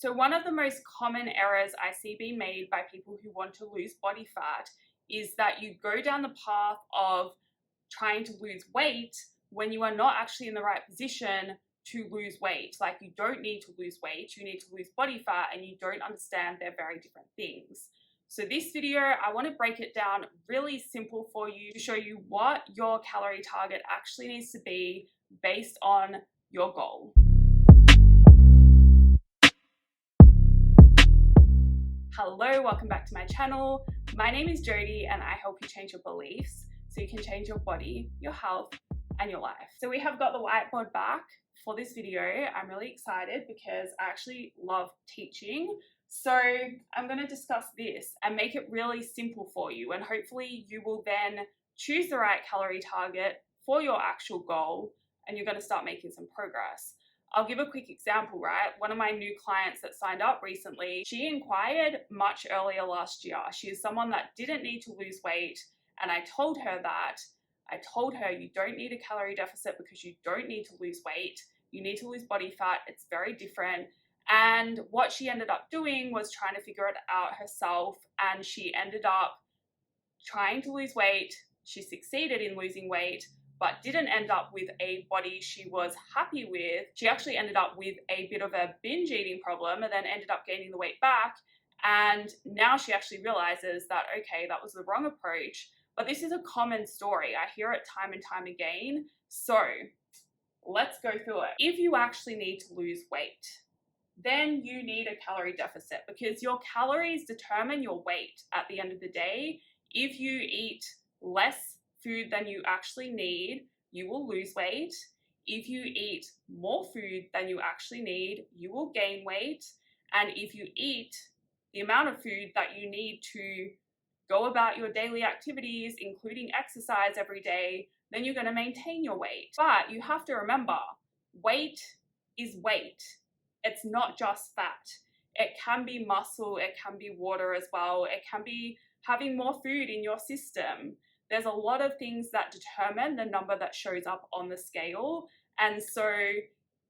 So one of the most common errors I see being made by people who want to lose body fat is that you go down the path of trying to lose weight when you are not actually in the right position to lose weight. Like, you don't need to lose weight, you need to lose body fat, and you don't understand they're very different things. So this video, I want to break it down really simple for you to show you what your calorie target actually needs to be based on your goal. Hello, welcome back to my channel. My name is Jodie and I help you change your beliefs so you can change your body, your health, and your life. So we have got the whiteboard back for this video. I'm really excited because I actually love teaching. So I'm going to discuss this and make it really simple for you, and hopefully you will then choose the right calorie target for your actual goal and you're going to start making some progress. I'll give a quick example, right? One of my new clients that signed up recently, she inquired much earlier last year. She is someone that didn't need to lose weight, and I told her you don't need a calorie deficit because you don't need to lose weight. You need to lose body fat. It's very different. And what she ended up doing was trying to figure it out herself, and she ended up trying to lose weight. She succeeded in losing weight, but didn't end up with a body she was happy with. She actually ended up with a bit of a binge eating problem and then ended up gaining the weight back. And now she actually realizes that, okay, that was the wrong approach. But this is a common story. I hear it time and time again. So let's go through it. If you actually need to lose weight, then you need a calorie deficit, because your calories determine your weight at the end of the day. If you eat less food than you actually need, you will lose weight. If you eat more food than you actually need, you will gain weight. And if you eat the amount of food that you need to go about your daily activities, including exercise every day, then you're going to maintain your weight. But you have to remember, weight is weight. It's not just fat. It can be muscle, it can be water as well, it can be having more food in your system. There's a lot of things that determine the number that shows up on the scale. And so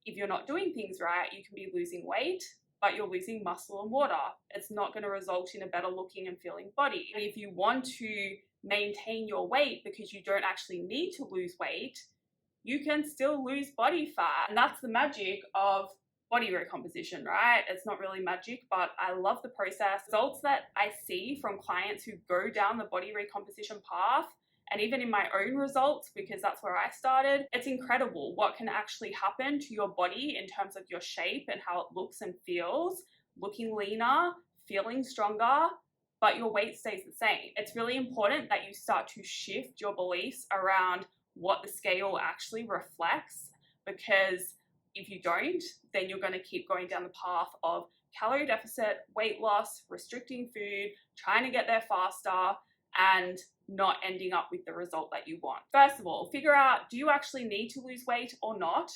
if you're not doing things right, you can be losing weight, but you're losing muscle and water. It's not going to result in a better looking and feeling body. And if you want to maintain your weight because you don't actually need to lose weight, you can still lose body fat. And that's the magic of body recomposition, right? It's not really magic, but I love the process. Results that I see from clients who go down the body recomposition path, and even in my own results, because that's where I started, it's incredible what can actually happen to your body in terms of your shape and how it looks and feels, looking leaner, feeling stronger, but your weight stays the same. It's really important that you start to shift your beliefs around what the scale actually reflects, because if you don't, then you're going to keep going down the path of calorie deficit, weight loss, restricting food, trying to get there faster, and not ending up with the result that you want. First of all, figure out, do you actually need to lose weight or not?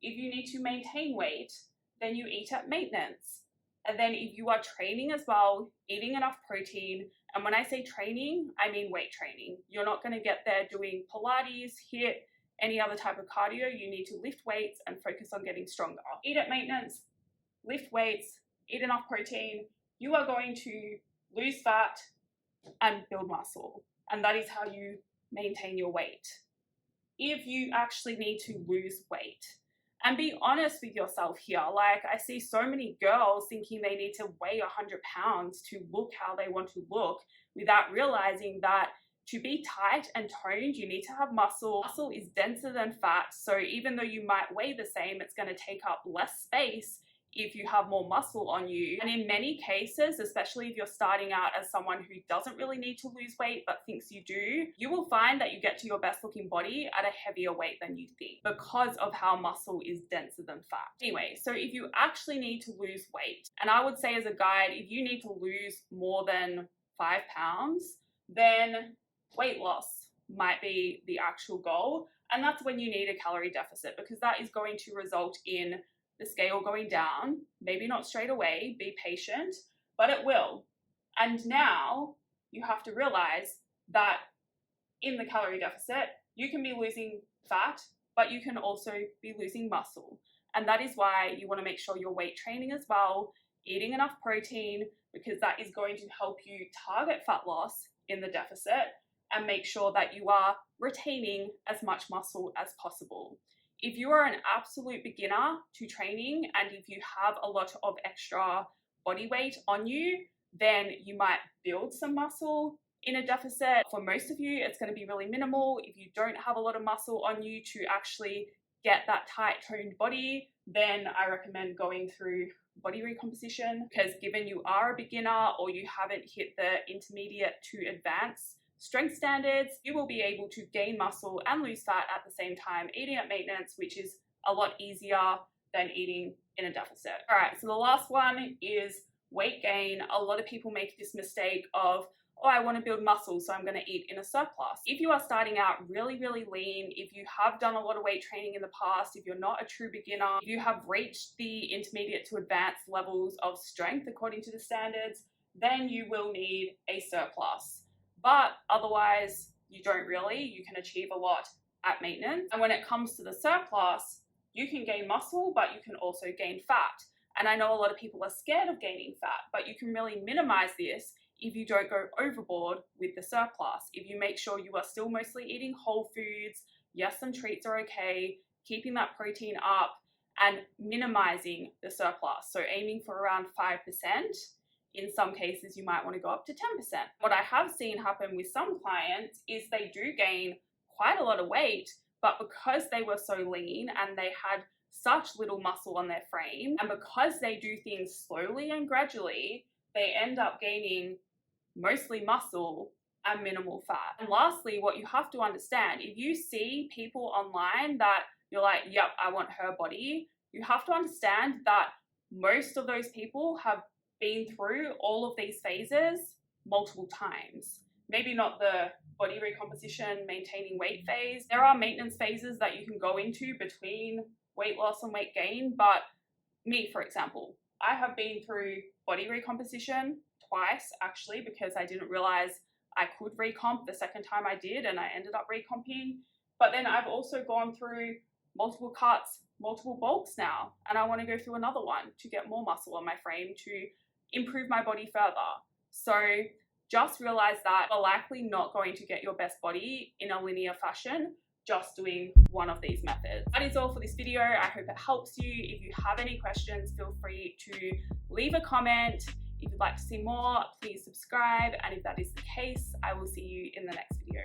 If you need to maintain weight, then you eat at maintenance. And then if you are training as well, eating enough protein, and when I say training, I mean weight training. You're not going to get there doing Pilates, HIIT, any other type of cardio. You need to lift weights and focus on getting stronger. Eat at maintenance, lift weights, eat enough protein. You are going to lose fat and build muscle. And that is how you maintain your weight. If you actually need to lose weight, and be honest with yourself here. Like, I see so many girls thinking they need to weigh 100 pounds to look how they want to look, without realizing that to be tight and toned, you need to have muscle. Muscle is denser than fat, so even though you might weigh the same, it's going to take up less space if you have more muscle on you. And in many cases, especially if you're starting out as someone who doesn't really need to lose weight but thinks you do, you will find that you get to your best looking body at a heavier weight than you think, because of how muscle is denser than fat. Anyway, so if you actually need to lose weight, and I would say as a guide, if you need to lose more than 5 pounds, then weight loss might be the actual goal. And that's when you need a calorie deficit, because that is going to result in the scale going down. Maybe not straight away, be patient, but it will. And now you have to realize that in the calorie deficit, you can be losing fat, but you can also be losing muscle. And that is why you want to make sure you're weight training as well, eating enough protein, because that is going to help you target fat loss in the deficit and make sure that you are retaining as much muscle as possible. If you are an absolute beginner to training and if you have a lot of extra body weight on you, then you might build some muscle in a deficit. For most of you, it's going to be really minimal. If you don't have a lot of muscle on you to actually get that tight toned body, then I recommend going through body recomposition, because given you are a beginner or you haven't hit the intermediate to advanced strength standards, you will be able to gain muscle and lose fat at the same time, eating at maintenance, which is a lot easier than eating in a deficit. All right, so the last one is weight gain. A lot of people make this mistake of, oh, I want to build muscle, so I'm going to eat in a surplus. If you are starting out really, really lean, if you have done a lot of weight training in the past, if you're not a true beginner, if you have reached the intermediate to advanced levels of strength according to the standards, then you will need a surplus. But otherwise, you don't really. You can achieve a lot at maintenance. And when it comes to the surplus, you can gain muscle, but you can also gain fat. And I know a lot of people are scared of gaining fat, but you can really minimize this if you don't go overboard with the surplus. If you make sure you are still mostly eating whole foods, yes, some treats are okay, keeping that protein up and minimizing the surplus. So aiming for around 5%. In some cases, you might want to go up to 10%. What I have seen happen with some clients is they do gain quite a lot of weight, but because they were so lean and they had such little muscle on their frame, and because they do things slowly and gradually, they end up gaining mostly muscle and minimal fat. And lastly, what you have to understand, if you see people online that you're like, yep, I want her body, you have to understand that most of those people have been through all of these phases multiple times. Maybe not the body recomposition, maintaining weight phase. There are maintenance phases that you can go into between weight loss and weight gain, but me, for example, I have been through body recomposition twice actually, because I didn't realize I could recomp the second time I did, and I ended up recomping. But then I've also gone through multiple cuts, multiple bulks now, and I want to go through another one to get more muscle on my frame to improve my body further. So just realize that you're likely not going to get your best body in a linear fashion just doing one of these methods. That is all for this video. I hope it helps you. If you have any questions, feel free to leave a comment. If you'd like to see more, please subscribe. And if that is the case, I will see you in the next video.